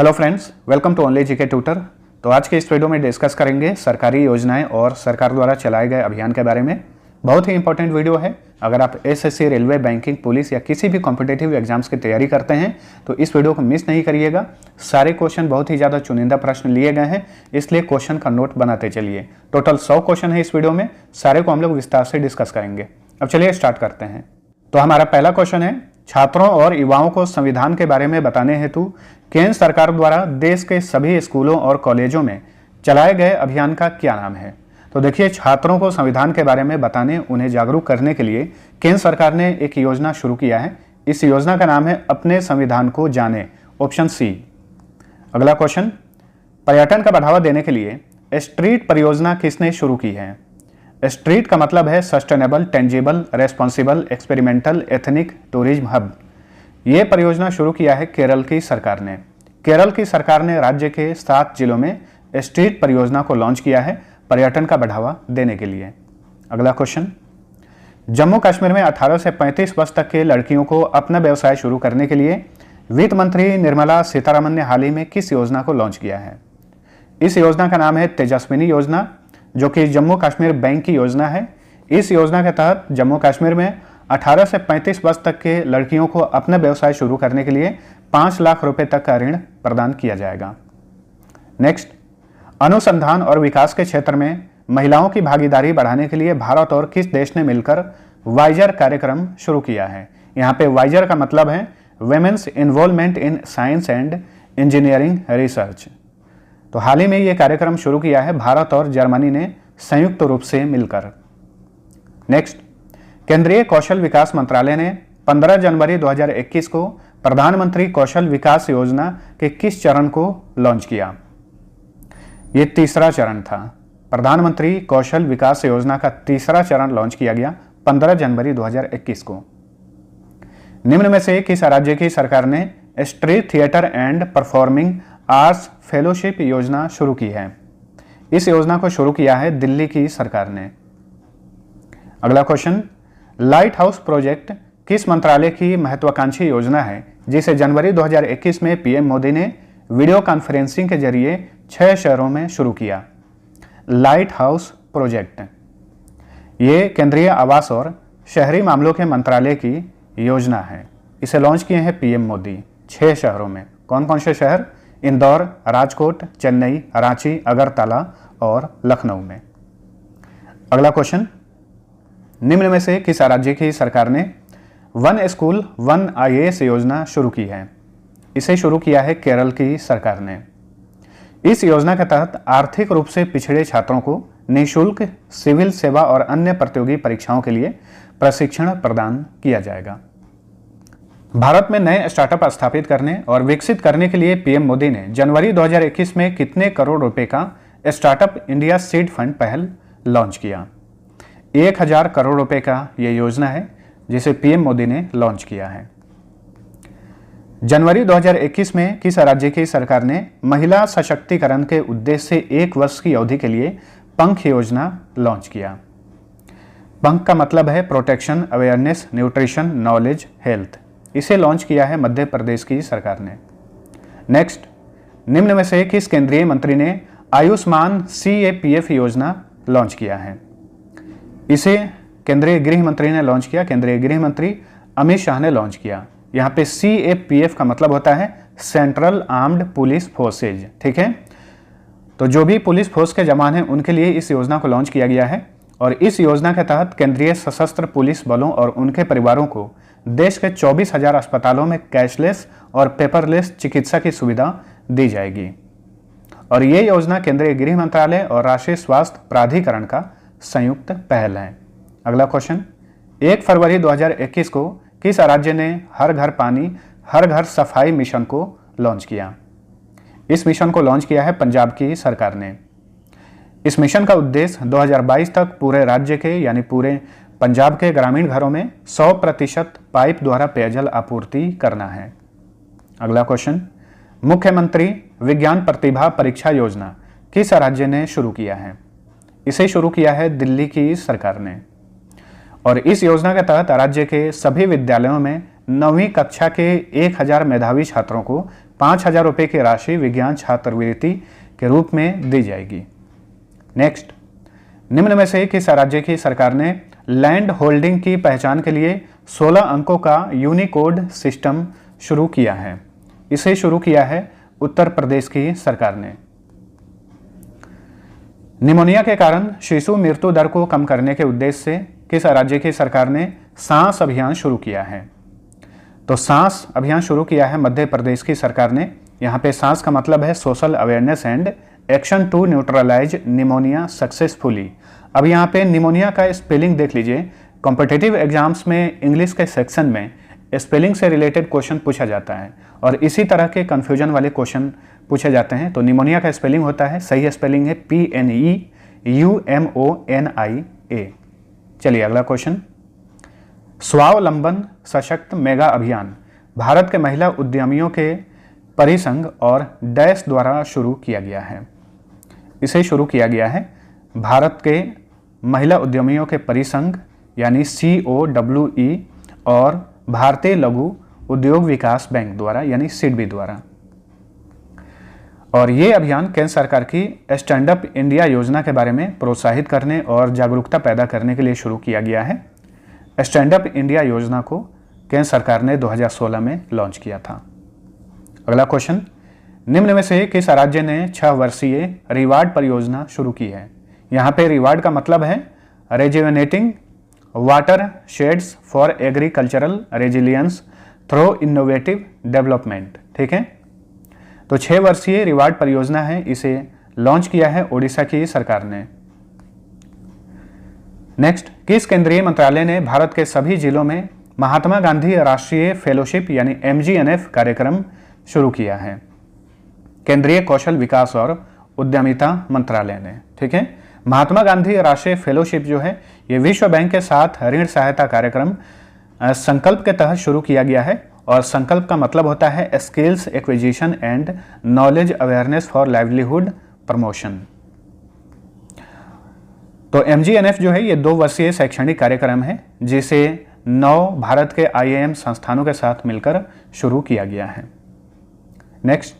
Hello friends, welcome to only GK tutor. तो आज के इस वीडियो में डिस्कस करेंगे सरकारी योजनाएं और सरकार द्वारा चलाए गए अभियान के बारे में। बहुत ही इंपॉर्टेंट वीडियो है। अगर आप एसएससी, रेलवे, बैंकिंग, पुलिस या किसी भी कॉम्पिटिटिव एग्जाम्स की तैयारी करते हैं तो इस वीडियो को मिस नहीं करिएगा। सारे क्वेश्चन बहुत ही ज़्यादा चुनिंदा प्रश्न लिए गए हैं, इसलिए क्वेश्चन का नोट बनाते चलिए। टोटल 100 क्वेश्चन है इस वीडियो में, सारे को हम लोग विस्तार से डिस्कस करेंगे। अब चलिए स्टार्ट करते हैं। तो हमारा पहला क्वेश्चन है, छात्रों और युवाओं को संविधान के बारे में बताने हेतु केंद्र सरकार द्वारा देश के सभी स्कूलों और कॉलेजों में चलाए गए अभियान का क्या नाम है। तो देखिए, छात्रों को संविधान के बारे में बताने, उन्हें जागरूक करने के लिए केंद्र सरकार ने एक योजना शुरू किया है। इस योजना का नाम है अपने संविधान को जाने, ऑप्शन सी। अगला क्वेश्चन, पर्यटन का बढ़ावा देने के लिए स्ट्रीट परियोजना किसने शुरू की है। स्ट्रीट का मतलब है sustainable, tangible, responsible, experimental, ethnic tourism hub. ये परियोजना शुरू किया है केरल की सरकार ने। केरल की सरकार ने राज्य के 7 जिलों में स्ट्रीट परियोजना को लॉन्च किया है पर्यटन का बढ़ावा देने के लिए। अगला क्वेश्चन, जम्मू कश्मीर में 18 से 35 वर्ष तक के लड़कियों को अपना व्यवसाय शुरू करने के लिए वित्त मंत्री निर्मला सीतारमण ने हाल ही में किस योजना को लॉन्च किया है। इस योजना का नाम है तेजस्विनी योजना, जो कि जम्मू कश्मीर बैंक की योजना है। इस योजना के तहत जम्मू कश्मीर में 18 से 35 वर्ष तक के लड़कियों को अपना व्यवसाय शुरू करने के लिए 5 लाख रुपए तक का ऋण प्रदान किया जाएगा। नेक्स्ट, अनुसंधान और विकास के क्षेत्र में महिलाओं की भागीदारी बढ़ाने के लिए भारत और किस देश ने मिलकर वाइजर कार्यक्रम शुरू किया है। यहाँ पे वाइजर का मतलब है women's involvement in science and engineering research. तो हाल ही में ये कार्यक्रम शुरू किया है भारत और जर्मनी ने संयुक्त रूप से मिलकर। नेक्स्ट, केंद्रीय कौशल विकास मंत्रालय ने 15 जनवरी 2021 को प्रधानमंत्री कौशल विकास योजना के किस चरण को लॉन्च किया। ये तीसरा चरण था। प्रधानमंत्री कौशल विकास योजना का तीसरा चरण लॉन्च किया गया 15 जनवरी 2021 को। निम्न में से किस राज्य की सरकार ने street theatre and performing arts fellowship योजना शुरू की है। इस योजना को शुरू किया है दिल्ली की सरकार ने। अगला क्वेश्चन, लाइट हाउस प्रोजेक्ट किस मंत्रालय की महत्वाकांक्षी योजना है जिसे जनवरी 2021 में पीएम मोदी ने वीडियो कॉन्फ्रेंसिंग के जरिए 6 शहरों में शुरू किया। लाइट हाउस प्रोजेक्ट ये केंद्रीय आवास और शहरी मामलों के मंत्रालय की योजना है। इसे लॉन्च किए हैं पीएम मोदी 6 शहरों में। कौन कौन से शहर? इंदौर, राजकोट, चेन्नई, रांची, अगरतला और लखनऊ में। अगला क्वेश्चन, निम्न में से किस राज्य की सरकार ने वन स्कूल वन आईएएस योजना शुरू की है। इसे शुरू किया है केरल की सरकार ने। इस योजना के तहत आर्थिक रूप से पिछड़े छात्रों को निःशुल्क सिविल सेवा और अन्य प्रतियोगी परीक्षाओं के लिए प्रशिक्षण प्रदान किया जाएगा। भारत में नए स्टार्टअप स्थापित करने और विकसित करने के लिए पीएम मोदी ने जनवरी 2021 में कितने करोड़ रुपए का स्टार्टअप इंडिया सीड फंड पहल लॉन्च किया। 1000 करोड़ रुपए का यह योजना है जिसे पीएम मोदी ने लॉन्च किया है। जनवरी 2021 में किस राज्य की सरकार ने महिला सशक्तिकरण के उद्देश्य से 1 वर्ष की अवधि के लिए पंख योजना लॉन्च किया। पंख का मतलब है protection, awareness, nutrition, knowledge, health. इसे लॉन्च किया है मध्य प्रदेश की सरकार ने। नेक्स्ट, निम्न में से किस केंद्रीय मंत्री ने आयुष्मान CAPF योजना लॉन्च किया है। इसे केंद्रीय गृह मंत्री ने लॉन्च किया। केंद्रीय गृह मंत्री अमित शाह ने लॉन्च किया। यहाँ पे CAPF का मतलब होता है सेंट्रल आर्म्ड पुलिस फोर्सेज। ठीक है, तो जो भी पुलिस फोर्स के जवान हैं उनके लिए इस योजना को लॉन्च किया गया है। और इस योजना के तहत केंद्रीय सशस्त्र पुलिस बलों और उनके परिवारों को देश के 24,000 अस्पतालों में कैशलेस और पेपरलेस चिकित्सा की सुविधा दी जाएगी। और ये योजना केंद्रीय गृह मंत्रालय और राष्ट्रीय स्वास्थ्य प्राधिकरण का संयुक्त पहल है। अगला क्वेश्चन, 1 फरवरी 2021 को किस राज्य ने हर घर पानी हर घर सफाई मिशन को लॉन्च किया। इस मिशन को लॉन्च किया है पंजाब की सरकार ने। इस मिशन का उद्देश्य 2022 तक पूरे राज्य के यानी पूरे पंजाब के ग्रामीण घरों में 100% पाइप द्वारा पेयजल आपूर्ति करना है। अगला क्वेश्चन, मुख्यमंत्री विज्ञान प्रतिभा परीक्षा योजना किस राज्य ने शुरू किया है। इसे शुरू किया है दिल्ली की सरकार ने। और इस योजना के तहत राज्य के सभी विद्यालयों में 9वीं कक्षा के 1000 मेधावी छात्रों को 5,000 रुपये की राशि विज्ञान छात्रवृत्ति के रूप में दी जाएगी। नेक्स्ट, निम्न में से किस राज्य की सरकार ने लैंड होल्डिंग की पहचान के लिए 16 अंकों का यूनिकोड सिस्टम शुरू किया है? इसे शुरू किया है उत्तर प्रदेश की सरकार ने। निमोनिया के कारण शिशु मृत्यु दर को कम करने के उद्देश्य से किस राज्य की सरकार ने सांस अभियान शुरू किया है? तो सांस अभियान शुरू किया है मध्य प्रदेश की सरकार ने। यहाँ पे सांस का मतलब है social awareness and action to neutralise pneumonia successfully. अब यहाँ पे निमोनिया का स्पेलिंग देख लीजिए। कॉम्पिटिटिव एग्जाम्स में इंग्लिश के सेक्शन में स्पेलिंग से रिलेटेड क्वेश्चन पूछा जाता है और इसी तरह के कन्फ्यूजन वाले क्वेश्चन पूछे जाते हैं। तो निमोनिया का स्पेलिंग होता है, सही स्पेलिंग है PNEUMONIA। चलिए अगला क्वेश्चन, स्वावलंबन सशक्त मेगा अभियान भारत के महिला उद्यमियों के परिसंघ और डैश द्वारा शुरू किया गया है। इसे शुरू किया गया है भारत के महिला उद्यमियों के परिसंघ यानी COWE और भारतीय लघु उद्योग विकास बैंक द्वारा यानी सिडबी द्वारा। और ये अभियान केंद्र सरकार की स्टैंड अप इंडिया योजना के बारे में प्रोत्साहित करने और जागरूकता पैदा करने के लिए शुरू किया गया है। स्टैंड अप इंडिया योजना को केंद्र सरकार ने 2016 में लॉन्च किया था। अगला क्वेश्चन, निम्न में से किस राज्य ने 6 वर्षीय रिवार्ड परियोजना शुरू की है? यहाँ पे रिवार्ड का मतलब है rejuvenating watersheds for agricultural resilience through innovative development. ठीक है, तो 6 वर्षीय रिवार्ड परियोजना है, इसे लॉन्च किया है ओडिशा की सरकार ने। नेक्स्ट, किस केंद्रीय मंत्रालय ने भारत के सभी जिलों में महात्मा गांधी राष्ट्रीय फेलोशिप यानी MGNF कार्यक्रम शुरू किया है? केंद्रीय कौशल विकास और उद्यमिता मंत्रालय ने। ठीक है, महात्मा गांधी राष्ट्रीय फेलोशिप जो है ये विश्व बैंक के साथ ऋण सहायता कार्यक्रम संकल्प के तहत शुरू किया गया है और संकल्प का मतलब होता है skills acquisition and knowledge awareness for livelihood promotion. तो MGNF जो है ये 2 वर्षीय शैक्षणिक कार्यक्रम है जिसे 9 भारत के IIM संस्थानों के साथ मिलकर शुरू किया गया है। नेक्स्ट,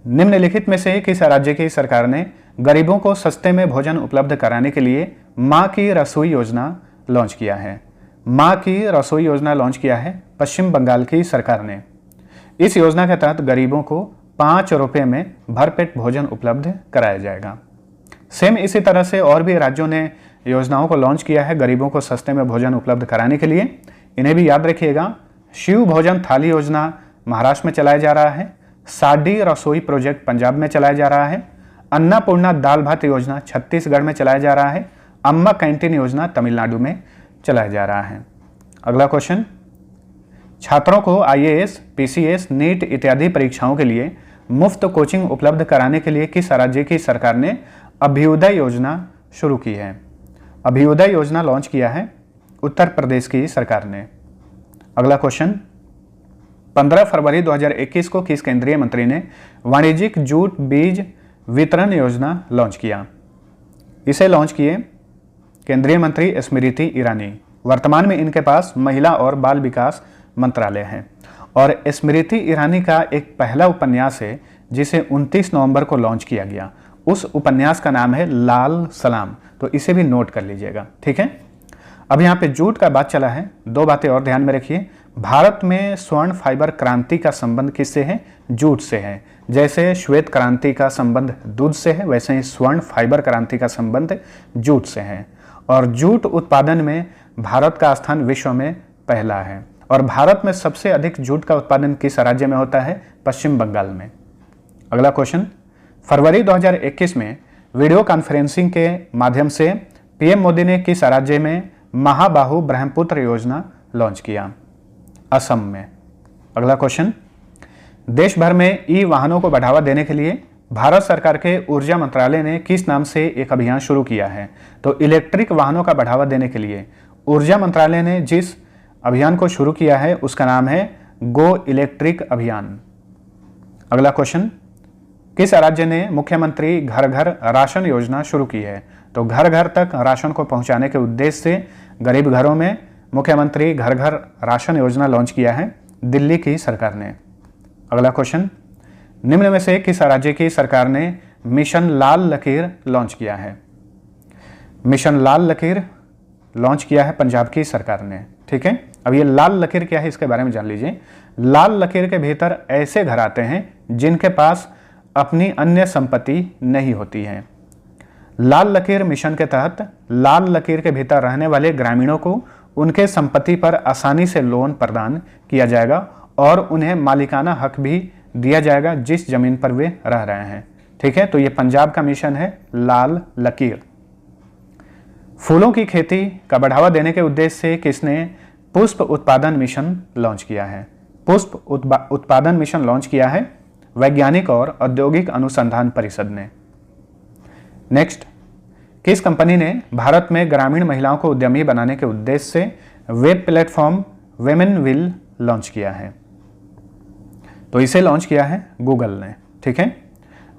निम्नलिखित में से किस राज्य की सरकार ने गरीबों को सस्ते में भोजन उपलब्ध कराने के लिए माँ की रसोई योजना लॉन्च किया है? माँ की रसोई योजना लॉन्च किया है पश्चिम बंगाल की सरकार ने। इस योजना के तहत गरीबों को 5 रुपये में भरपेट भोजन उपलब्ध कराया जाएगा। सेम इसी तरह से और भी राज्यों ने योजनाओं को लॉन्च किया है गरीबों को सस्ते में भोजन उपलब्ध कराने के लिए। इन्हें भी याद रखिएगा। शिव भोजन थाली योजना महाराष्ट्र में चलाया जा रहा है। साडी रसोई प्रोजेक्ट पंजाब में चलाया जा रहा है। अन्नपूर्णा दाल भात योजना छत्तीसगढ़ में चलाया जा रहा है। अम्मा कैंटीन योजना तमिलनाडु में चलाया जा रहा है। अगला क्वेश्चन, छात्रों को IAS, PCS, नीट इत्यादि परीक्षाओं के लिए मुफ्त कोचिंग उपलब्ध कराने के लिए किस राज्य की सरकार ने अभ्युदय योजना शुरू की है? अभ्युदय योजना लॉन्च किया है उत्तर प्रदेश की सरकार ने। अगला क्वेश्चन, 15 फरवरी 2021 को किस केंद्रीय मंत्री ने वाणिज्यिक जूट बीज वितरण योजना लॉन्च किया? इसे लॉन्च किए केंद्रीय मंत्री स्मृति ईरानी। वर्तमान में इनके पास महिला और बाल विकास मंत्रालय है और स्मृति ईरानी का एक पहला उपन्यास है जिसे 29 नवंबर को लॉन्च किया गया। उस उपन्यास का नाम है लाल सलाम, तो इसे भी नोट कर लीजिएगा। ठीक है, अब यहाँ पे जूट का बात चला है, 2 बातें और ध्यान में रखिए। भारत में स्वर्ण फाइबर क्रांति का संबंध किससे है? जूट से है। जैसे श्वेत क्रांति का संबंध दूध से है वैसे ही स्वर्ण फाइबर क्रांति का संबंध जूट से है और जूट उत्पादन में भारत का स्थान विश्व में पहला है। और भारत में सबसे अधिक जूट का उत्पादन किस राज्य में होता है? पश्चिम बंगाल में। अगला क्वेश्चन, फरवरी 2021 में वीडियो कॉन्फ्रेंसिंग के माध्यम से PM मोदी ने किस राज्य में महाबाहु ब्रह्मपुत्र योजना लॉन्च किया? असम में। अगला क्वेश्चन, देश भर में ई वाहनों को बढ़ावा देने के लिए भारत सरकार के ऊर्जा मंत्रालय ने किस नाम से एक अभियान शुरू किया है? तो इलेक्ट्रिक वाहनों का बढ़ावा देने के लिए ऊर्जा मंत्रालय ने जिस अभियान को शुरू किया है उसका नाम है गो इलेक्ट्रिक अभियान। अगला क्वेश्चन, किस राज्य ने मुख्यमंत्री घर घर राशन योजना शुरू की है? तो घर घर तक राशन को पहुंचाने के उद्देश्य से गरीब घरों में मुख्यमंत्री घर घर राशन योजना लॉन्च किया है दिल्ली की सरकार ने। अगला क्वेश्चन, निम्न में से किस राज्य की सरकार ने मिशन लाल लकीर लॉन्च किया है? मिशन लाल लकीर लॉन्च किया है पंजाब की सरकार ने। ठीक है, अब ये लाल लकीर क्या है इसके बारे में जान लीजिए। लाल लकीर के भीतर ऐसे घर आते हैं जिनके पास अपनी अन्य संपत्ति नहीं होती है। लाल लकीर मिशन के तहत लाल लकीर के भीतर रहने वाले ग्रामीणों को उनके संपत्ति पर आसानी से लोन प्रदान किया जाएगा और उन्हें मालिकाना हक भी दिया जाएगा जिस जमीन पर वे रह रहे हैं। ठीक है, तो ये पंजाब का मिशन है लाल लकीर। फूलों की खेती का बढ़ावा देने के उद्देश्य से किसने पुष्प उत्पादन मिशन लॉन्च किया है? पुष्प उत्पादन मिशन लॉन्च किया है वैज्ञानिक और औद्योगिक अनुसंधान परिषद ने। नेक्स्ट, किस कंपनी ने भारत में ग्रामीण महिलाओं को उद्यमी बनाने के उद्देश्य से web platform women will launch किया है? तो इसे लॉन्च किया है गूगल ने। ठीक है,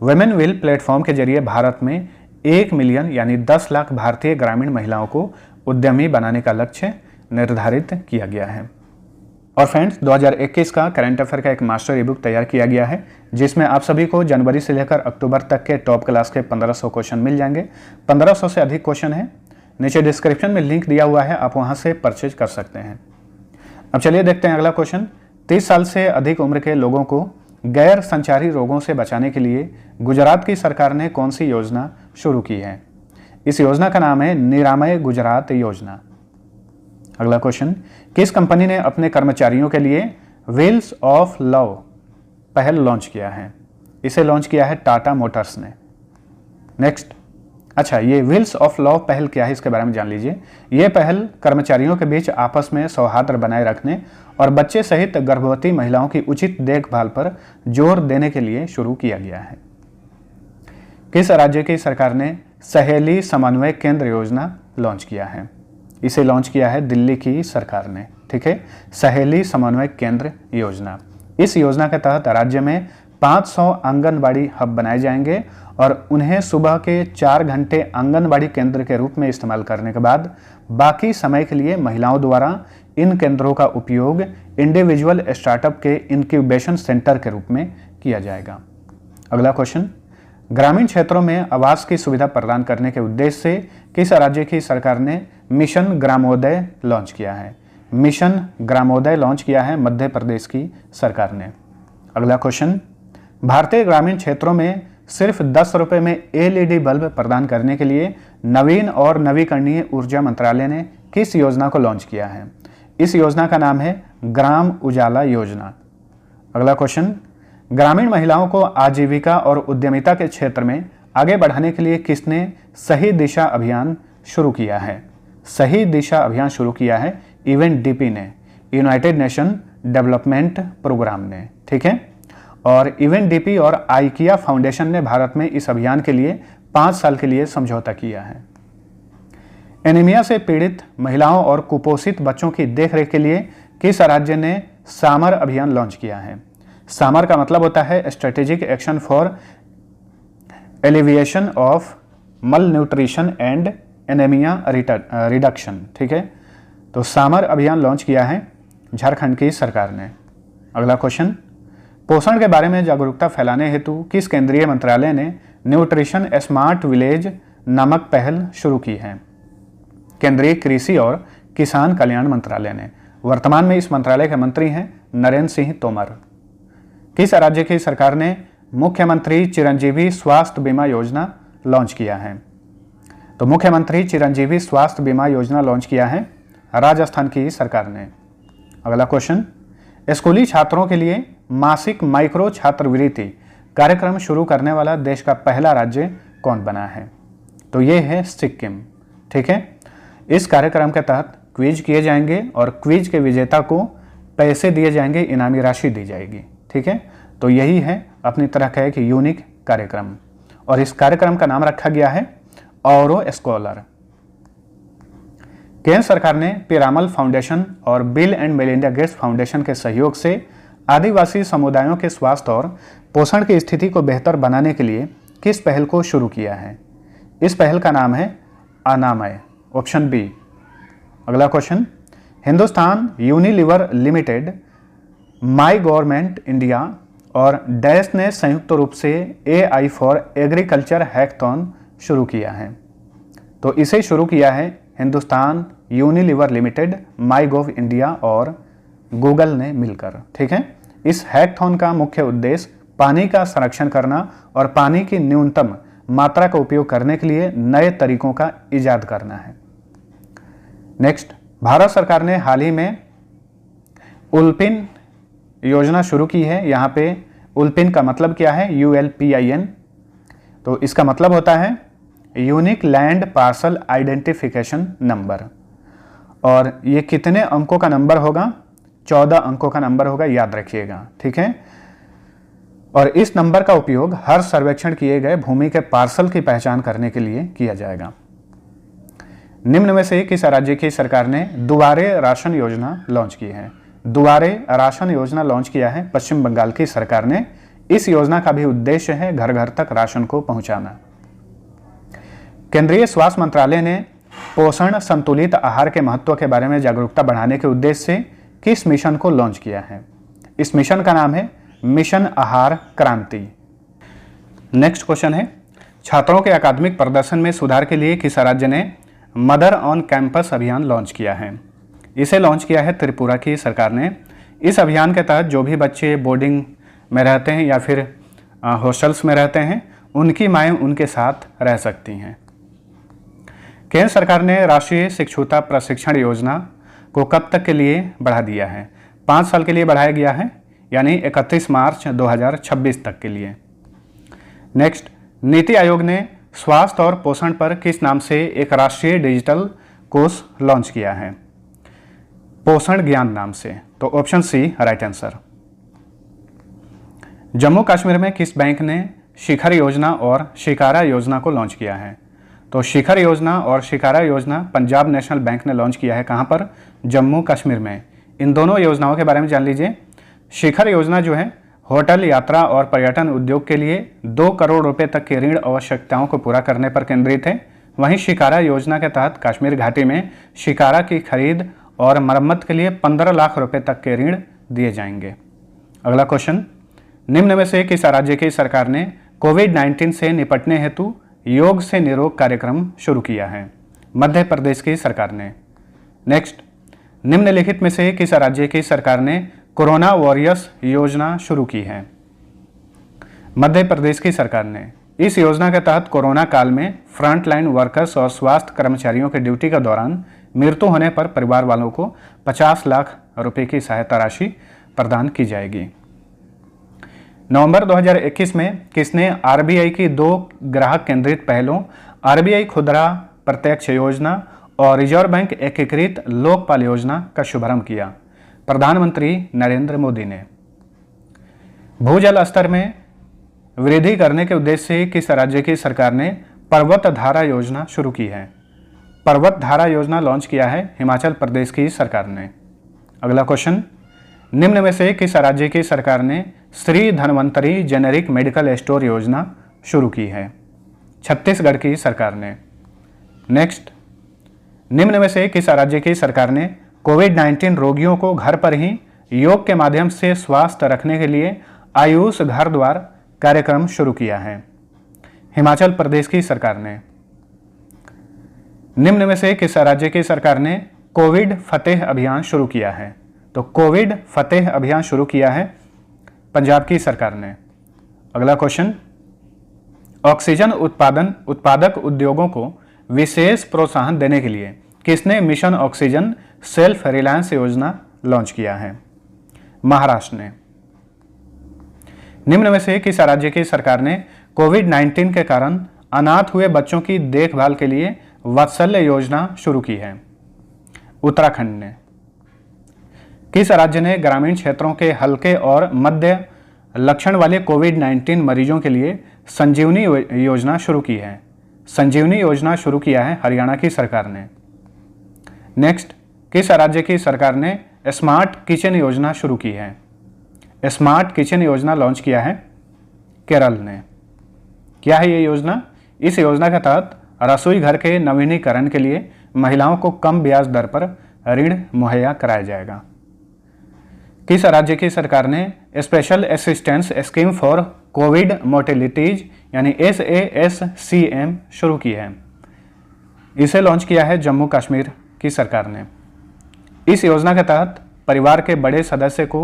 वेमेन विल प्लेटफॉर्म के जरिए भारत में 1 मिलियन यानी 10 लाख भारतीय ग्रामीण महिलाओं को उद्यमी बनाने का लक्ष्य निर्धारित किया गया है। और फ्रेंड्स, 2021 का करंट अफेयर का एक मास्टर ई बुक तैयार किया गया है जिसमें आप सभी को जनवरी से लेकर अक्टूबर तक के टॉप क्लास के 1500 क्वेश्चन मिल जाएंगे। 1500 से अधिक क्वेश्चन है, नीचे डिस्क्रिप्शन में लिंक दिया हुआ है, आप वहां से परचेज कर सकते हैं। अब चलिए देखते हैं अगला क्वेश्चन। 30 साल से अधिक उम्र के लोगों को गैर संचारी रोगों से बचाने के लिए गुजरात की सरकार ने कौन सी योजना शुरू की है? इस योजना का नाम है निरामय गुजरात योजना। अगला क्वेश्चन, किस कंपनी ने अपने कर्मचारियों के लिए व्हील्स ऑफ लव पहल लॉन्च किया है? इसे लॉन्च किया है टाटा मोटर्स ने। नेक्स्ट, अच्छा, ये व्हील्स ऑफ लव पहल क्या है इसके बारे में जान लीजिए। ये पहल कर्मचारियों के बीच आपस में सौहार्द बनाए रखने और बच्चे सहित गर्भवती महिलाओं की उचित देखभाल पर जोर देने के लिए शुरू किया गया है। किस राज्य की सरकार ने सहेली समन्वय केंद्र योजना लॉन्च किया है? इसे लॉन्च किया है दिल्ली की सरकार ने। ठीक है, सहेली समन्वय केंद्र योजना। इस योजना के तहत राज्य में 500 आंगनबाड़ी हब बनाए जाएंगे और उन्हें सुबह के 4 घंटे आंगनबाड़ी केंद्र के रूप में इस्तेमाल करने के बाद बाकी समय के लिए महिलाओं द्वारा इन केंद्रों का उपयोग इंडिविजुअल स्टार्टअप के इंक्यूबेशन सेंटर के रूप में किया जाएगा। अगला क्वेश्चन, ग्रामीण क्षेत्रों में आवास की सुविधा प्रदान करने के उद्देश्य से किस राज्य की सरकार ने मिशन ग्रामोदय लॉन्च किया है? मिशन ग्रामोदय लॉन्च किया है मध्य प्रदेश की सरकार ने। अगला क्वेश्चन, भारतीय ग्रामीण क्षेत्रों में सिर्फ 10 रुपये में LED बल्ब प्रदान करने के लिए नवीन और नवीकरणीय ऊर्जा मंत्रालय ने किस योजना को लॉन्च किया है? इस योजना का नाम है ग्राम उजाला योजना। अगला क्वेश्चन, ग्रामीण महिलाओं को आजीविका और उद्यमिता के क्षेत्र में आगे बढ़ाने के लिए किसने सही दिशा अभियान शुरू किया है? सही दिशा अभियान शुरू किया है UNDP ने, यूनाइटेड नेशन डेवलपमेंट प्रोग्राम ने। ठीक है, और UNDP और आइकिया फाउंडेशन ने भारत में इस अभियान के लिए 5 साल के लिए समझौता किया है। एनीमिया से पीड़ित महिलाओं और कुपोषित बच्चों की देखरेख के लिए किस राज्य ने सामर अभियान लॉन्च किया है? सामर का मतलब होता है strategic action for alleviation of मल न्यूट्रिशन एंड एनीमिया रिडक्शन। ठीक है, तो सामर अभियान लॉन्च किया है झारखंड की सरकार ने। अगला क्वेश्चन, पोषण के बारे में जागरूकता फैलाने हेतु किस केंद्रीय मंत्रालय ने न्यूट्रिशन स्मार्ट विलेज नामक पहल शुरू की है? केंद्रीय कृषि और किसान कल्याण मंत्रालय ने। वर्तमान में इस मंत्रालय के मंत्री हैं नरेंद्र सिंह तोमर। किस राज्य की सरकार ने मुख्यमंत्री चिरंजीवी स्वास्थ्य बीमा योजना लॉन्च किया है? तो मुख्यमंत्री चिरंजीवी स्वास्थ्य बीमा योजना लॉन्च किया है राजस्थान की सरकार ने। अगला क्वेश्चन, स्कूली छात्रों के लिए मासिक माइक्रो छात्रवृत्ति कार्यक्रम शुरू करने वाला देश का पहला राज्य कौन बना है? तो ये है सिक्किम। ठीक है, इस कार्यक्रम के तहत क्विज किए जाएंगे और क्विज के विजेता को पैसे दिए जाएंगे, इनामी राशि दी जाएगी। ठीक है, तो यही है अपनी तरह का एक यूनिक कार्यक्रम और इस कार्यक्रम का नाम रखा गया है औरो स्कॉलर। केंद्र सरकार ने पिरामल फाउंडेशन और bill and Melinda Gates foundation के सहयोग से आदिवासी समुदायों के स्वास्थ्य और पोषण की स्थिति को बेहतर बनाने के लिए किस पहल को शुरू किया है? इस पहल का नाम है अनामय, ऑप्शन बी। अगला question, Hindustan Unilever limited, my government India और डैश ने संयुक्त रूप से AI फॉर एग्रीकल्चर हैकथॉन शुरू किया है। तो इसे शुरू किया है Hindustan Unilever limited, MyGov India और गूगल ने मिलकर। ठीक है, इस हैकथॉन का मुख्य उद्देश्य पानी का संरक्षण करना और पानी की न्यूनतम मात्रा का उपयोग करने के लिए नए तरीकों का इजाद करना है। नेक्स्ट, भारत सरकार ने हाल ही में उल्पिन योजना शुरू की है। यहाँ पे उल्पिन का मतलब क्या है? ULPIN। तो इसका मतलब होता है unique land parcel identification number. और ये कितने अंकों का नंबर होगा? 14 अंकों का नंबर होगा, याद रखिएगा। ठीक है, और इस नंबर का उपयोग हर सर्वेक्षण किए गए भूमि के पार्सल की पहचान करने के लिए किया जाएगा। निम्न में से किस राज्य की सरकार ने दुबारे राशन योजना लॉन्च की है? दुबारे राशन योजना लॉन्च किया है पश्चिम बंगाल की सरकार ने। इस योजना का भी उद्देश्य है घर घर तक राशन को पहुंचाना। केंद्रीय स्वास्थ्य मंत्रालय ने पोषण संतुलित आहार के महत्व के बारे में जागरूकता बढ़ाने के उद्देश्य से किस मिशन को लॉन्च किया है? इस मिशन का नाम है मिशन आहार क्रांति। नेक्स्ट क्वेश्चन है, छात्रों के अकादमिक प्रदर्शन में सुधार के लिए किस राज्य ने मदर ऑन कैंपस अभियान लॉन्च किया है? इसे लॉन्च किया है त्रिपुरा की सरकार ने। इस अभियान के तहत जो भी बच्चे बोर्डिंग में रहते हैं या फिर हॉस्टल्स में रहते हैं, उनकी माएँ उनके साथ रह सकती हैं। केंद्र सरकार ने राष्ट्रीय शिक्षुता प्रशिक्षण योजना को कब तक के लिए बढ़ा दिया है? 5 साल के लिए बढ़ाया गया है, यानी 31 मार्च 2026 तक के लिए। नेक्स्ट, नीति आयोग ने स्वास्थ्य और पोषण पर किस नाम से एक राष्ट्रीय डिजिटल कोर्स लॉन्च किया है? पोषण ज्ञान नाम से। तो option C right answer. Jammu Kashmir में किस बैंक ने शिखर योजना और शिकारा योजना को लॉन्च किया है? तो शिखर योजना और शिकारा योजना पंजाब नेशनल बैंक ने लॉन्च किया है। कहाँ पर? जम्मू कश्मीर में। इन दोनों योजनाओं के बारे में जान लीजिए। शिखर योजना जो है होटल, यात्रा और पर्यटन उद्योग के लिए 2 करोड़ रुपए तक की ऋण आवश्यकताओं को पूरा करने पर केंद्रित है। वहीं शिकारा योजना के तहत कश्मीर घाटी में शिकारा की खरीद और मरम्मत के लिए 15 लाख रुपए तक के ऋण दिए जाएंगे। अगला क्वेश्चन, निम्न में से किस राज्य की सरकार ने कोविड-19 से निपटने हेतु योग से निरोग कार्यक्रम शुरू किया है? मध्य प्रदेश की सरकार ने। नेक्स्ट, निम्नलिखित में से किस राज्य की सरकार ने कोरोना वॉरियर्स योजना शुरू की है? मध्य प्रदेश की सरकार ने। इस योजना के तहत कोरोना काल में फ्रंटलाइन वर्कर्स और स्वास्थ्य कर्मचारियों के ड्यूटी के दौरान मृत्यु होने पर परिवार वालों को 50 लाख रुपए की सहायता राशि प्रदान की जाएगी। नवंबर 2021 में किसने RBI की 2 ग्राहक केंद्रित पहलों RBI खुदरा प्रत्यक्ष योजना और रिजर्व बैंक एकीकृत लोकपाल योजना का शुभारंभ किया? प्रधानमंत्री नरेंद्र मोदी ने। भूजल स्तर में वृद्धि करने के उद्देश्य से किस राज्य की सरकार ने पर्वत धारा योजना शुरू की है? पर्वत धारा योजना लॉन्च किया है हिमाचल प्रदेश की सरकार ने। अगला क्वेश्चन, निम्न में से किस राज्य की सरकार ने Shri Dhanvantari generic medical store योजना शुरू की है? छत्तीसगढ़ की सरकार ने। नेक्स्ट, निम्न में से किस राज्य की सरकार ने कोविड-19 रोगियों को घर पर ही योग के माध्यम से स्वस्थ रखने के लिए आयुष घर द्वार कार्यक्रम शुरू किया है? हिमाचल प्रदेश की सरकार ने। निम्न में से किस राज्य की सरकार ने कोविड फतेह अभियान शुरू किया है? तो कोविड फतेह अभियान शुरू किया है पंजाब की सरकार ने। अगला क्वेश्चन, ऑक्सीजन उत्पादक उद्योगों को विशेष प्रोत्साहन देने के लिए किसने मिशन ऑक्सीजन सेल्फ रिलायंस योजना लॉन्च किया है? महाराष्ट्र ने। निम्न में से किस राज्य की सरकार ने कोविड-19 के कारण अनाथ हुए बच्चों की देखभाल के लिए वात्सल्य योजना शुरू की है? उत्तराखंड ने। किस राज्य ने ग्रामीण क्षेत्रों के हल्के और मध्य लक्षण वाले कोविड-19 मरीजों के लिए संजीवनी योजना शुरू की है? संजीवनी योजना शुरू किया है हरियाणा की सरकार ने। नेक्स्ट, किस राज्य की सरकार ने स्मार्ट किचन योजना शुरू की है? स्मार्ट किचन योजना लॉन्च किया है केरल ने। क्या है ये योजना? इस योजना के तहत रसोई घर के नवीनीकरण के लिए महिलाओं को कम ब्याज दर पर ऋण मुहैया कराया जाएगा। किस राज्य की सरकार ने special assistance scheme for COVID mortalities यानी SASCM शुरू की है? इसे लॉन्च किया है जम्मू कश्मीर की सरकार ने। इस योजना के तहत परिवार के बड़े सदस्य को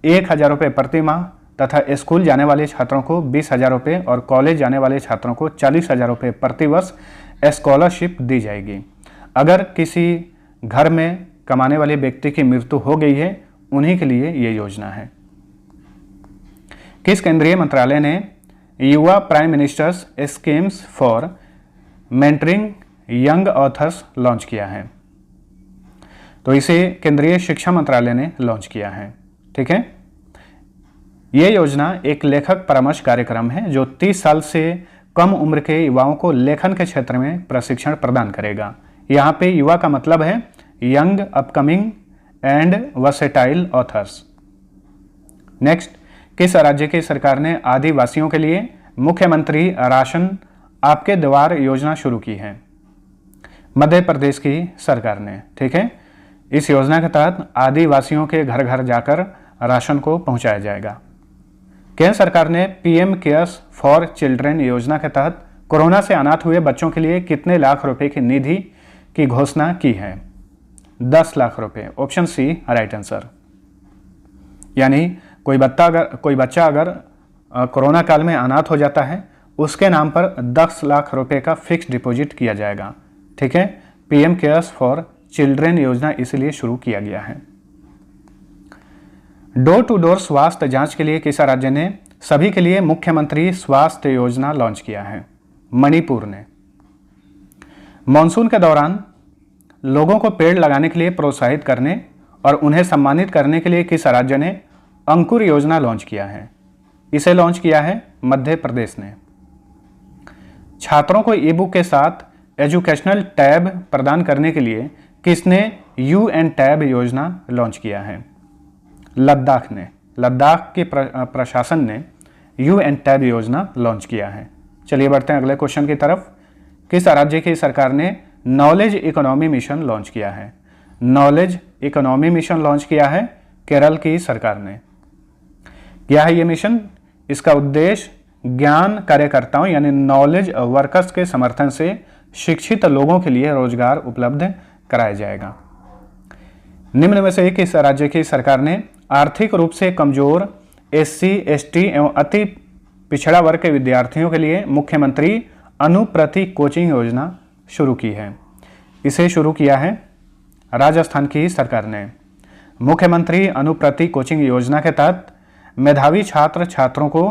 1,000 रुपये प्रति माह तथा स्कूल जाने वाले छात्रों को 20,000 रुपये और कॉलेज जाने वाले छात्रों को 40,000 रुपये प्रति वर्ष स्कॉलरशिप दी जाएगी। अगर किसी घर में कमाने वाले व्यक्ति की मृत्यु हो गई है, उन्हीं के लिए ये योजना है। किस केंद्रीय मंत्रालय ने युवा prime ministers schemes for mentoring young authors launch किया है? तो इसे केंद्रीय शिक्षा मंत्रालय ने लॉन्च किया है। ठीक है, यह योजना एक लेखक परामर्श कार्यक्रम है जो 30 साल से कम उम्र के युवाओं को लेखन के क्षेत्र में प्रशिक्षण प्रदान करेगा। यहाँ पे युवा का मतलब है young, upcoming and versatile authors. Next, किस राज्य की सरकार ने आदिवासियों के लिए मुख्यमंत्री राशन आपके द्वार योजना शुरू की है? मध्य प्रदेश की सरकार ने। ठीक है, इस योजना के तहत आदिवासियों के घर घर जाकर राशन को पहुंचाया जाएगा। केंद्र सरकार ने PM केयर्स फॉर चिल्ड्रेन योजना के तहत कोरोना से अनाथ हुए बच्चों के लिए कितने लाख रुपए की निधि की घोषणा की है? 10 लाख रुपए। Option C right answer. यानी कोई बच्चा अगर कोरोना काल में अनाथ हो जाता है, उसके नाम पर 10 लाख रुपए का फिक्स डिपॉजिट किया जाएगा। ठीक है, PM केयर्स फॉर चिल्ड्रेन योजना इसलिए शुरू किया गया है। डोर टू डोर स्वास्थ्य जांच के लिए किस राज्य ने सभी के लिए मुख्यमंत्री स्वास्थ्य योजना लॉन्च किया है? मणिपुर ने। मॉनसून के दौरान लोगों को पेड़ लगाने के लिए प्रोत्साहित करने और उन्हें सम्मानित करने के लिए किस राज्य ने अंकुर योजना लॉन्च किया है? इसे लॉन्च किया है मध्य प्रदेश ने। छात्रों को ई-बुक के साथ एजुकेशनल टैब प्रदान करने के लिए किसने UN टैब योजना लॉन्च किया है? लद्दाख ने। लद्दाख के प्रशासन ने UN टैब योजना लॉन्च किया है। चलिए बढ़ते हैं अगले क्वेश्चन की तरफ। किस राज्य की सरकार ने नॉलेज इकोनॉमी मिशन लॉन्च किया है? नॉलेज इकोनॉमी मिशन लॉन्च किया है केरल की सरकार ने। क्या है ये मिशन? इसका उद्देश्य ज्ञान कार्यकर्ताओं यानी नॉलेज वर्कर्स के समर्थन से शिक्षित लोगों के लिए रोजगार उपलब्ध कराया जाएगा। निम्न में से किस राज्य की सरकार ने आर्थिक रूप से कमजोर SC, ST एवं अति पिछड़ा वर्ग के विद्यार्थियों के लिए मुख्यमंत्री अनुप्रति कोचिंग योजना शुरू की है? इसे शुरू किया है राजस्थान की सरकार ने। मुख्यमंत्री अनुप्रति कोचिंग योजना के तहत मेधावी छात्र छात्रों को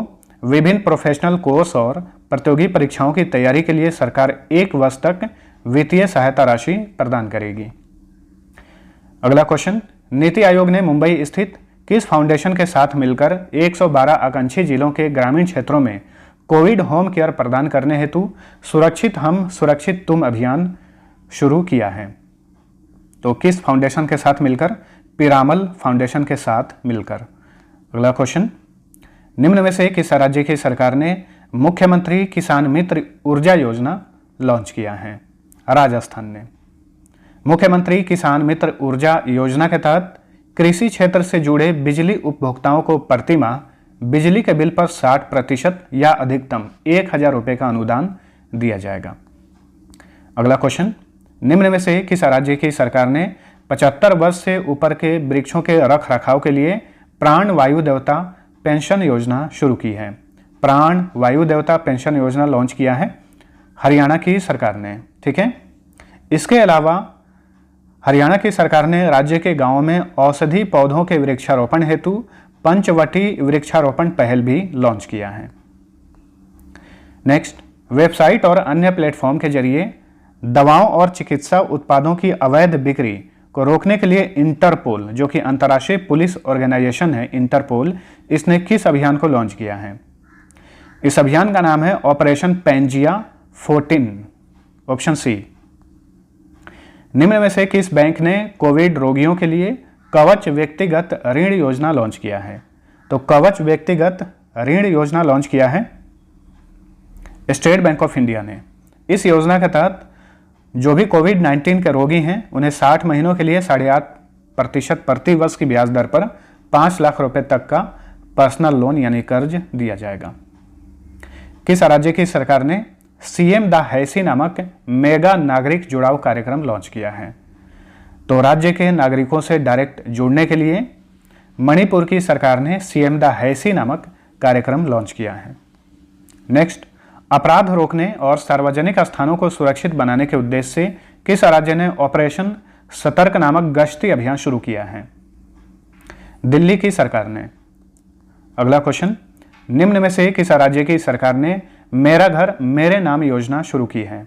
विभिन्न प्रोफेशनल कोर्स और प्रतियोगी परीक्षाओं की तैयारी के लिए सरकार 1 वर्ष तक वित्तीय सहायता राशि प्रदान करेगी। अगला क्वेश्चन, नीति आयोग ने मुंबई स्थित किस फाउंडेशन के साथ मिलकर 112 आकांक्षी जिलों के ग्रामीण क्षेत्रों में कोविड होम केयर प्रदान करने हेतु सुरक्षित हम सुरक्षित तुम अभियान शुरू किया है? तो किस फाउंडेशन के साथ मिलकर? पिरामल फाउंडेशन के साथ मिलकर। अगला क्वेश्चन, निम्न में से किस राज्य की सरकार ने मुख्यमंत्री किसान मित्र ऊर्जा योजना लॉन्च किया है? राजस्थान ने। मुख्यमंत्री किसान मित्र ऊर्जा योजना के तहत कृषि क्षेत्र से जुड़े बिजली उपभोक्ताओं को प्रति माह बिजली के बिल पर 60% या अधिकतम 1,000 रुपये का अनुदान दिया जाएगा। अगला क्वेश्चन, निम्न में से किस राज्य की सरकार ने 75 वर्ष से ऊपर के वृक्षों के रख रखाव के लिए प्राण वायु देवता पेंशन योजना शुरू की है? प्राण वायु देवता पेंशन योजना लॉन्च किया है हरियाणा की सरकार ने। ठीक है, इसके अलावा हरियाणा की सरकार ने राज्य के गांवों में औषधि पौधों के वृक्षारोपण हेतु पंचवटी वृक्षारोपण पहल भी लॉन्च किया है। नेक्स्ट, वेबसाइट और अन्य प्लेटफॉर्म के जरिए दवाओं और चिकित्सा उत्पादों की अवैध बिक्री को रोकने के लिए इंटरपोल, जो कि अंतर्राष्ट्रीय पुलिस ऑर्गेनाइजेशन है इंटरपोल, इसने किस अभियान को लॉन्च किया है? इस अभियान का नाम है ऑपरेशन पेंजिया 14। Option C. निम्न में से किस बैंक ने कोविड रोगियों के लिए कवच व्यक्तिगत ऋण योजना लॉन्च किया है? तो कवच व्यक्तिगत ऋण योजना लॉन्च किया है स्टेट बैंक ऑफ इंडिया ने। इस योजना के तहत जो भी कोविड-19 के रोगी हैं उन्हें 60 महीनों के लिए 8.5% प्रति वर्ष की ब्याज दर पर 5 लाख रुपए तक का पर्सनल लोन यानी कर्ज दिया जाएगा। किस राज्य की सरकार ने सीएम द हैसी नामक मेगा नागरिक जुड़ाव कार्यक्रम लॉन्च किया है? तो राज्य के नागरिकों से डायरेक्ट जुड़ने के लिए मणिपुर की सरकार ने सीएम द हैसी नामक कार्यक्रम लॉन्च किया है। नेक्स्ट, अपराध रोकने और सार्वजनिक स्थानों को सुरक्षित बनाने के उद्देश्य से किस राज्य ने ऑपरेशन सतर्क नामक गश्ती अभियान शुरू किया है? दिल्ली की सरकार ने। अगला क्वेश्चन, निम्न में से किस राज्य की सरकार ने मेरा घर मेरे नाम योजना शुरू की है?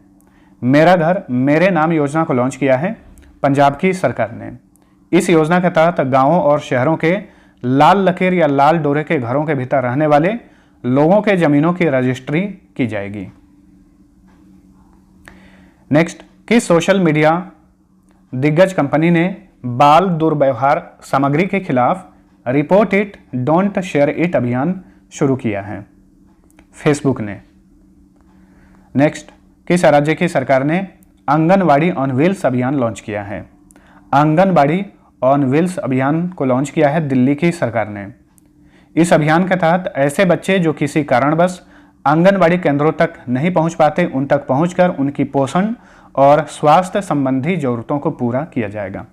मेरा घर मेरे नाम योजना को लॉन्च किया है पंजाब की सरकार ने। इस योजना के तहत गांवों और शहरों के लाल लकीर या लाल डोरे के घरों के भीतर रहने वाले लोगों के जमीनों की रजिस्ट्री की जाएगी। नेक्स्ट, किस सोशल मीडिया दिग्गज कंपनी ने बाल दुर्व्यवहार सामग्री के खिलाफ report it don't share it अभियान शुरू किया है? फेसबुक ने। नेक्स्ट, किस राज्य की सरकार ने आंगनवाड़ी ऑन व्हील्स अभियान लॉन्च किया है? आंगनवाड़ी ऑन व्हील्स अभियान को लॉन्च किया है दिल्ली की सरकार ने। इस अभियान के तहत ऐसे बच्चे जो किसी कारणवश आंगनवाड़ी केंद्रों तक नहीं पहुंच पाते, उन तक पहुंचकर उनकी पोषण और स्वास्थ्य संबंधी जरूरतों को पूरा किया जाएगा।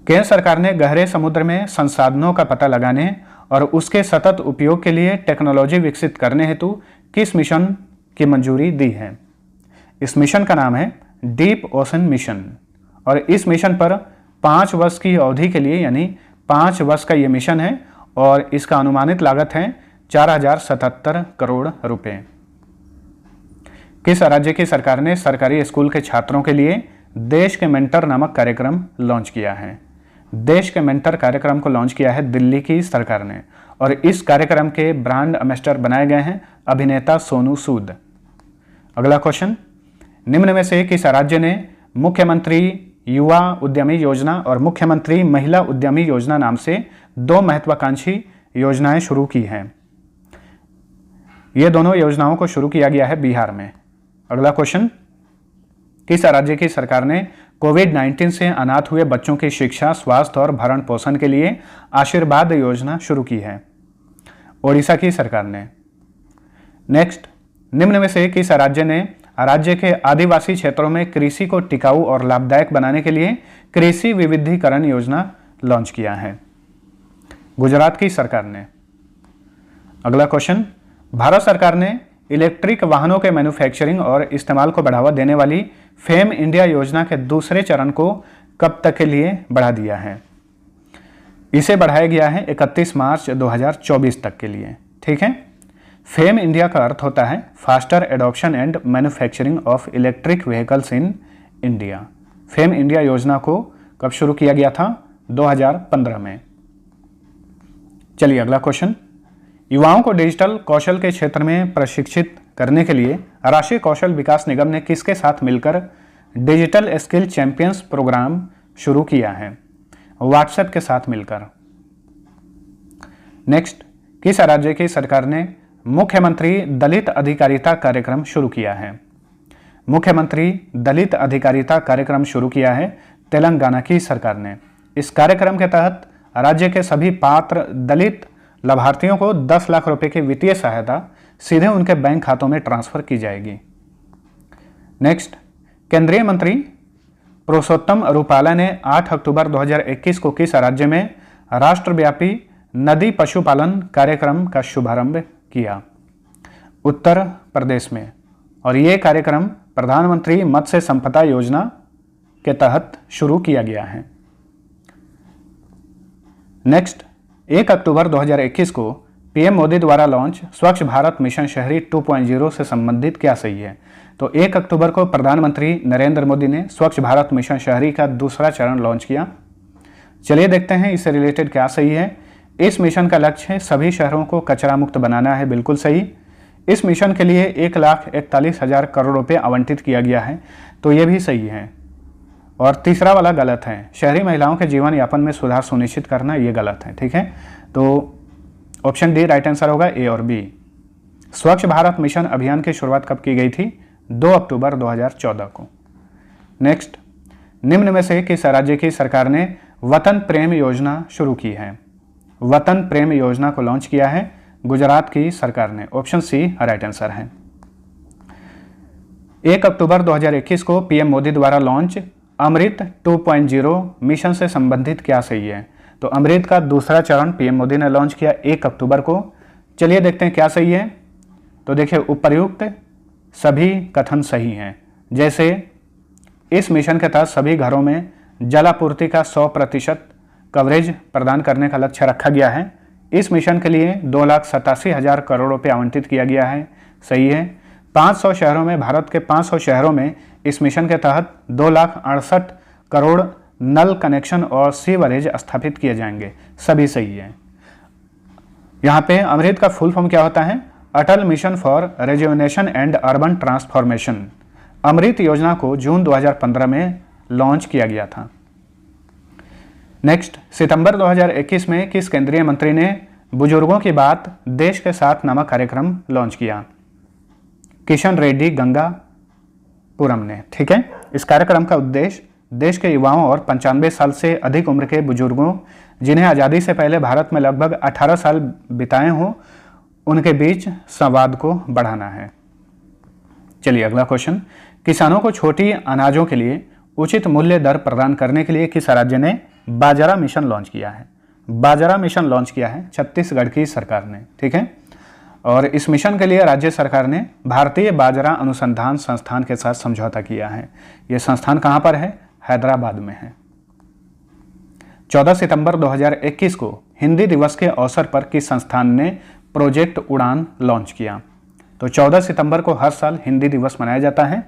केंद्र सरकार ने गहरे समुद्र में संसाधनों का पता लगाने और उसके सतत उपयोग के लिए टेक्नोलॉजी विकसित करने हेतु किस मिशन की मंजूरी दी है? इस मिशन का नाम है डीप ओशन मिशन और इस मिशन पर 5 वर्ष की अवधि के लिए यानी 5 वर्ष का ये मिशन है और इसका अनुमानित लागत है 4077 करोड़ रुपए। किस राज्य की सरकार ने सरकारी स्कूल के छात्रों के लिए देश के मेंटर नामक कार्यक्रम लॉन्च किया है? देश के मेंटर कार्यक्रम को लॉन्च किया है दिल्ली की सरकार ने और इस कार्यक्रम के ब्रांड एम्बेसडर बनाए गए हैं अभिनेता सोनू सूद। अगला क्वेश्चन, निम्न में से किस राज्य ने मुख्यमंत्री युवा उद्यमी योजना और मुख्यमंत्री महिला उद्यमी योजना नाम से 2 महत्वाकांक्षी योजनाएं शुरू की हैं? ये दोनों योजनाओं को शुरू किया गया है बिहार में। अगला क्वेश्चन, किस राज्य की सरकार ने कोविड-19 से अनाथ हुए बच्चों की शिक्षा, स्वास्थ्य और भरण पोषण के लिए आशीर्वाद योजना शुरू की है? ओडिशा की सरकार ने। नेक्स्ट, निम्न में से किस राज्य ने राज्य के आदिवासी क्षेत्रों में कृषि को टिकाऊ और लाभदायक बनाने के लिए कृषि विविधीकरण योजना लॉन्च किया है? गुजरात की सरकार ने। अगला क्वेश्चन, भारत सरकार ने इलेक्ट्रिक वाहनों के मैन्युफैक्चरिंग और इस्तेमाल को बढ़ावा देने वाली फेम इंडिया योजना के दूसरे चरण को कब तक के लिए बढ़ा दिया है? इसे बढ़ाया गया है 31 मार्च 2024 तक के लिए। ठीक है, फेम इंडिया का अर्थ होता है faster adoption and manufacturing of electric vehicles in India. Fame India योजना को कब शुरू किया गया था? 2015 में। चलिए अगला क्वेश्चन, युवाओं को डिजिटल कौशल के क्षेत्र में प्रशिक्षित करने के लिए राष्ट्रीय कौशल विकास निगम ने किसके साथ मिलकर डिजिटल स्किल चैंपियंस प्रोग्राम शुरू किया है? व्हाट्सएप के साथ मिलकर। नेक्स्ट, किस राज्य की सरकार ने मुख्यमंत्री दलित अधिकारिता कार्यक्रम शुरू किया है? मुख्यमंत्री दलित अधिकारिता कार्यक्रम शुरू किया है तेलंगाना की सरकार ने। इस कार्यक्रम के तहत राज्य के सभी पात्र दलित लाभार्थियों को 10 लाख रुपए की वित्तीय सहायता सीधे उनके बैंक खातों में ट्रांसफर की जाएगी। नेक्स्ट, केंद्रीय मंत्री पुरुषोत्तम रूपाला ने 8 अक्टूबर 2021 को किस राज्य में राष्ट्रव्यापी नदी पशुपालन कार्यक्रम का शुभारंभ किया? उत्तर प्रदेश में। और ये कार्यक्रम प्रधानमंत्री मत्स्य संपदा योजना के तहत शुरू किया गया है। नेक्स्ट, 1 अक्टूबर 2021 को पीएम मोदी द्वारा लॉन्च स्वच्छ भारत मिशन शहरी 2.0 से संबंधित क्या सही है? तो 1 अक्टूबर को प्रधानमंत्री नरेंद्र मोदी ने स्वच्छ भारत मिशन शहरी का दूसरा चरण लॉन्च किया। चलिए देखते हैं इससे रिलेटेड क्या सही है। इस मिशन का लक्ष्य है सभी शहरों को कचरा मुक्त बनाना है, बिल्कुल सही। इस मिशन के लिए 1,41,000 करोड़ रुपए आवंटित किया गया है, तो ये भी सही है। और तीसरा वाला गलत है, शहरी महिलाओं के जीवन यापन में सुधार सुनिश्चित करना, ये गलत है। ठीक है, तो ऑप्शन डी राइट आंसर होगा, ए और बी। स्वच्छ भारत मिशन अभियान की शुरुआत कब की गई थी? 2 अक्टूबर 2014 को। नेक्स्ट, निम्न में से किस राज्य की सरकार ने वतन प्रेम योजना शुरू की है? वतन प्रेम योजना को लॉन्च किया है गुजरात की सरकार ने। ऑप्शन सी राइट आंसर है। 1 अक्टूबर 2021 को पीएम मोदी द्वारा लॉन्च अमृत 2.0 मिशन से संबंधित क्या सही है? तो अमृत का दूसरा चरण पीएम मोदी ने लॉन्च किया 1 अक्टूबर को। चलिए देखते हैं क्या सही है। तो देखिए, उपर्युक्त सभी कथन सही हैं। जैसे इस मिशन के तहत सभी घरों में जलापूर्ति का 100% कवरेज प्रदान करने का लक्ष्य रखा गया है। इस मिशन के लिए 2,87,000 करोड़ रुपये आवंटित किया गया है। सही है। 500 शहरों में, भारत के 500 शहरों में इस मिशन के तहत 2,68 करोड़ नल कनेक्शन और सीवरेज स्थापित किए जाएंगे। सभी सही है। यहाँ पे अमृत का फुल फॉर्म क्या होता है? Atal mission for rejuvenation and urban transformation. Amrut योजना को जून 2015 में लॉन्च किया गया था। नेक्स्ट, सितंबर 2021 में किस केंद्रीय मंत्री ने बुजुर्गों की बात देश के साथ नामक कार्यक्रम लॉन्च किया? किशन रेड्डी गंगापुरम ने। ठीक है। इस कार्यक्रम का उद्देश्य देश के युवाओं और 95 साल से अधिक उम्र के बुजुर्गों जिन्हें आज़ादी से पहले भारत में लगभग 18 साल बिताए हों, उनके बीच संवाद को बढ़ाना है। चलिए अगला क्वेश्चन। किसानों को छोटी अनाजों के लिए उचित मूल्य दर प्रदान करने के लिए किस राज्य ने बाजरा मिशन लॉन्च किया है? बाजरा मिशन लॉन्च किया है छत्तीसगढ़ की सरकार ने। ठीक है। और इस मिशन के लिए राज्य सरकार ने भारतीय बाजरा अनुसंधान संस्थान के साथ समझौता किया है। यह संस्थान कहां पर है? हैदराबाद में है। 14 सितंबर 2021 को हिंदी दिवस के अवसर पर किस संस्थान ने प्रोजेक्ट उड़ान लॉन्च किया? तो 14 सितंबर को हर साल हिंदी दिवस मनाया जाता है।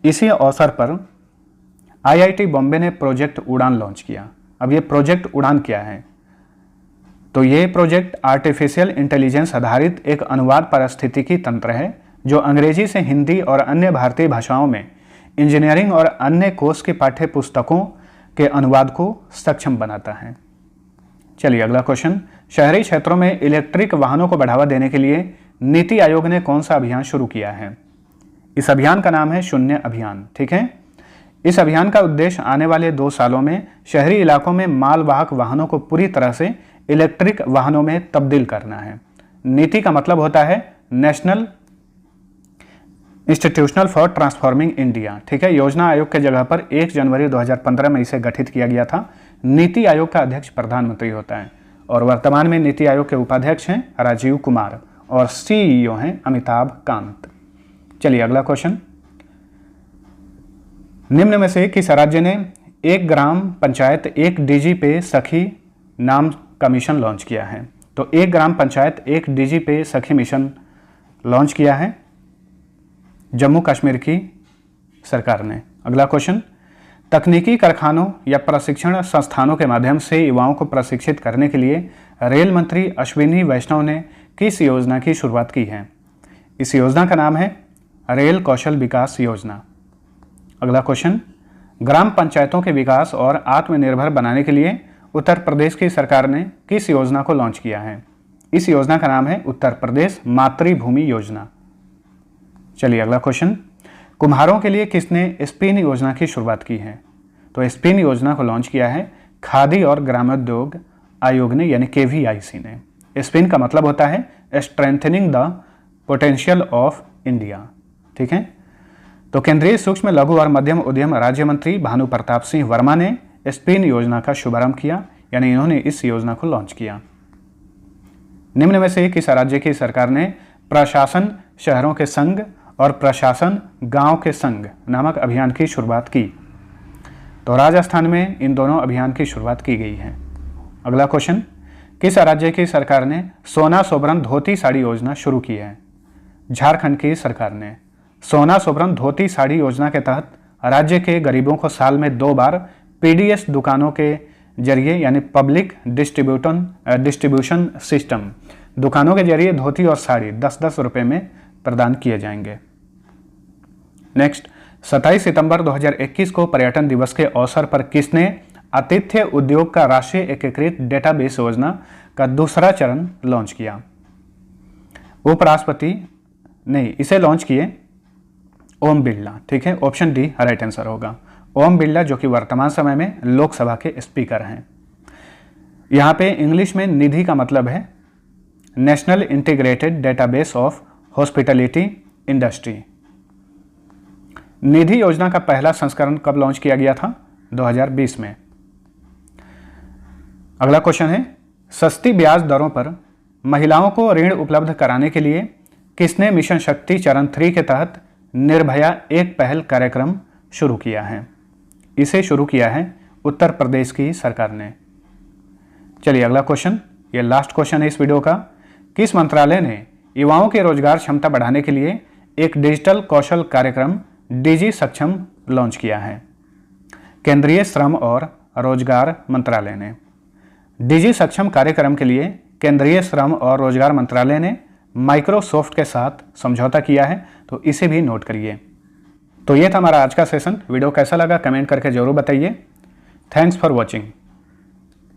इसी अवसर पर आईआईटी बॉम्बे ने प्रोजेक्ट उड़ान लॉन्च किया। अब ये प्रोजेक्ट उड़ान क्या है? तो ये प्रोजेक्ट आर्टिफिशियल इंटेलिजेंस आधारित एक अनुवाद पारिस्थितिकी तंत्र है जो अंग्रेजी से हिंदी और अन्य भारतीय भाषाओं में इंजीनियरिंग और अन्य कोर्स की पाठ्य पुस्तकों के अनुवाद को सक्षम बनाता है। चलिए अगला क्वेश्चन। शहरी क्षेत्रों में इलेक्ट्रिक वाहनों को बढ़ावा देने के लिए नीति आयोग ने कौन सा अभियान शुरू किया है? इस अभियान का नाम है शून्य अभियान। ठीक है। इस अभियान का उद्देश्य आने वाले 2 सालों में शहरी इलाकों में मालवाहक वाहनों को पूरी तरह से इलेक्ट्रिक वाहनों में तब्दील करना है। नीति का मतलब होता है national institutional for transforming India. ठीक है। योजना आयोग के जगह पर 1 जनवरी 2015 में इसे गठित किया गया था। नीति आयोग का अध्यक्ष प्रधानमंत्री होता है और वर्तमान में नीति आयोग के उपाध्यक्ष हैं राजीव कुमार और सीईओ हैं अमिताभ कांत। चलिए अगला क्वेश्चन। निम्न में से किस राज्य ने एक ग्राम पंचायत एक डीजी पे सखी नाम का मिशन लॉन्च किया है? तो एक ग्राम पंचायत एक डीजी पे सखी मिशन लॉन्च किया है जम्मू कश्मीर की सरकार ने। अगला क्वेश्चन। तकनीकी कारखानों या प्रशिक्षण संस्थानों के माध्यम से युवाओं को प्रशिक्षित करने के लिए रेल मंत्री अश्विनी वैष्णव ने किस योजना की शुरुआत की है? इस योजना का नाम है रेल कौशल विकास योजना। अगला क्वेश्चन। ग्राम पंचायतों के विकास और आत्मनिर्भर बनाने के लिए उत्तर प्रदेश की सरकार ने किस योजना को लॉन्च किया है? इस योजना का नाम है उत्तर प्रदेश मातृभूमि योजना। चलिए अगला क्वेश्चन। कुम्हारों के लिए किसने स्पिन योजना की शुरुआत की है? तो स्पिन योजना को लॉन्च किया है खादी और ग्रामोद्योग आयोग ने, यानी केवीआईसी ने। स्पिन का मतलब होता है strengthening the potential of India. ठीक है। तो केंद्रीय सूक्ष्म लघु और मध्यम उद्यम राज्य मंत्री भानु प्रताप सिंह वर्मा ने स्पिन योजना का शुभारंभ किया, यानी इन्होंने इस योजना को लॉन्च किया। निम्न में से किस राज्य की सरकार ने प्रशासन शहरों के संग और प्रशासन गांव के संग नामक अभियान की शुरुआत की? तो राजस्थान में इन दोनों अभियान की शुरुआत की गई है। अगला क्वेश्चन। किस राज्य की सरकार ने सोना सोबरन धोती साड़ी योजना शुरू की है? झारखंड की सरकार ने। सोना सोबरन धोती साड़ी योजना के तहत राज्य के गरीबों को साल में 2 बार पीडीएस दुकानों के जरिए, यानी पब्लिक डिस्ट्रीब्यूशन सिस्टम दुकानों के जरिए धोती और साड़ी 10-10 रुपये में प्रदान किए जाएंगे। नेक्स्ट, 27 सितंबर 2021 को पर्यटन दिवस के अवसर पर किसने आतिथ्य उद्योग का राष्ट्रीय एकीकृत डेटाबेस योजना का दूसरा चरण लॉन्च किया? उपराष्ट्रपति नहीं, इसे लॉन्च किए ओम बिरला। ठीक है। ऑप्शन डी राइट आंसर होगा। ओम बिरला जो कि वर्तमान समय में लोकसभा के स्पीकर हैं। यहाँ पे इंग्लिश में निधि का मतलब है national integrated database of hospitality industry. Nidhi योजना का पहला संस्करण कब लॉन्च किया गया था? 2020 में। अगला क्वेश्चन है, सस्ती ब्याज दरों पर महिलाओं को ऋण उपलब्ध कराने के लिए किसने मिशन शक्ति चरण 3 के तहत निर्भया एक पहल कार्यक्रम शुरू किया है? इसे शुरू किया है उत्तर प्रदेश की सरकार ने। चलिए अगला क्वेश्चन, ये लास्ट क्वेश्चन है इस वीडियो का। किस मंत्रालय ने युवाओं के रोजगार क्षमता बढ़ाने के लिए एक डिजिटल कौशल कार्यक्रम डिजी सक्षम लॉन्च किया है? केंद्रीय श्रम और रोजगार मंत्रालय ने। डिजी सक्षम कार्यक्रम के लिए केंद्रीय श्रम और रोजगार मंत्रालय ने माइक्रोसॉफ्ट के साथ समझौता किया है, तो इसे भी नोट करिए। तो ये था हमारा आज का सेशन। वीडियो कैसा लगा कमेंट करके जरूर बताइए। Thanks for watching.